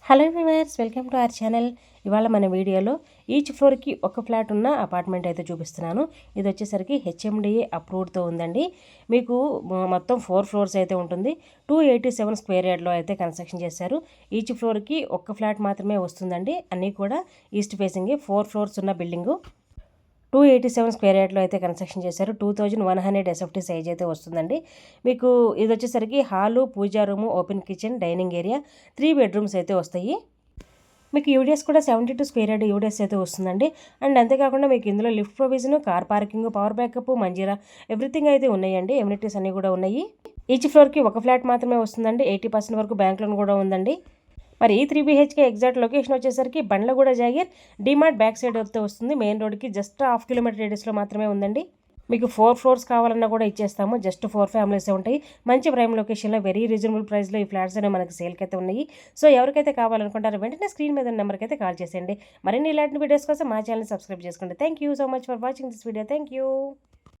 Hello viewers, welcome to our channel. ఇవాళ మన వీడియోలో ఈచ్ ఫ్లోర్కి ఒక ఫ్లాట్ ఉన్న అపార్ట్మెంట్ అయితే చూపిస్తున్నాను. ఇది వచ్చేసరికి హెచ్ఎండిఏ అప్రూవ్డ్తో ఉందండి. మీకు మొత్తం 4 ఫ్లోర్స్ అయితే ఉంటుంది. 287 స్క్వేర్ యార్డ్లో అయితే కన్స్ట్రక్షన్ చేశారు. ఈచ్ ఫ్లోర్కి ఒక్క ఫ్లాట్ మాత్రమే వస్తుందండి. అన్నీ కూడా ఈస్ట్ ఫేసింగే. 4 ఫ్లోర్స్ ఉన్న బిల్డింగు. 287 స్క్వేర్ యార్డ్లో అయితే కన్స్ట్రక్షన్ చేశారు. 2100 ఎస్ఎఫ్టీ సైజ్ అయితే వస్తుందండి. మీకు ఇది వచ్చేసరికి hall, puja room, open kitchen, dining area, 3 bedrooms అయితే వస్తాయి. మీకు యూడిఎస్ కూడా 72 స్క్వేర్ యార్డ్ యూడిఎస్ అయితే వస్తుందండి. అండ్ అంతేకాకుండా మీకు ఇందులో lift provision, car parking, power backup, Manjira everything అయితే ఉన్నాయండి. ఎమ్యూనిటీస్ అన్నీ కూడా ఉన్నాయి. ఈచ్ ఫ్లోర్కి ఒక ఫ్లాట్ మాత్రమే వస్తుందండి. 80% వరకు బ్యాంక్ లోన్ కూడా ఉందండి. మరి ఈ 3 BHK ఎగ్జాక్ట్ లొకేషన్ వచ్చేసరికి బండ్లగూడ జాగీర్ డీమార్ట్ బ్యాక్ సైడ్ అయితే వస్తుంది. మెయిన్ రోడ్కి జస్ట్ హాఫ్ కిలోమీటర్ రేడియస్లో మాత్రమే ఉందండి. మీకు 4 ఫ్లోర్స్ కావాలన్నా కూడా ఇచ్చేస్తాము. జస్ట్ 4 ఫ్యామిలీసే ఉంటాయి. మంచి ప్రైమ్ లొకేషన్లో వెరీ రీజనబుల్ ప్రైస్లో ఈ ఫ్లాట్స్ అనేవి మనకి సేల్కి అయితే ఉన్నాయి. సో ఎవరికైతే కావాలనుకుంటారో వెంటనే స్క్రీన్ మీద ఉన్న నెంబర్కి అయితే కాల్ చేసేయండి. మరిన్ని ఇలాంటి వీడియోస్ కోసం మా ఛానల్ సబ్స్క్రైబ్ చేసుకోండి. Thank you so much for watching this video. Thank you.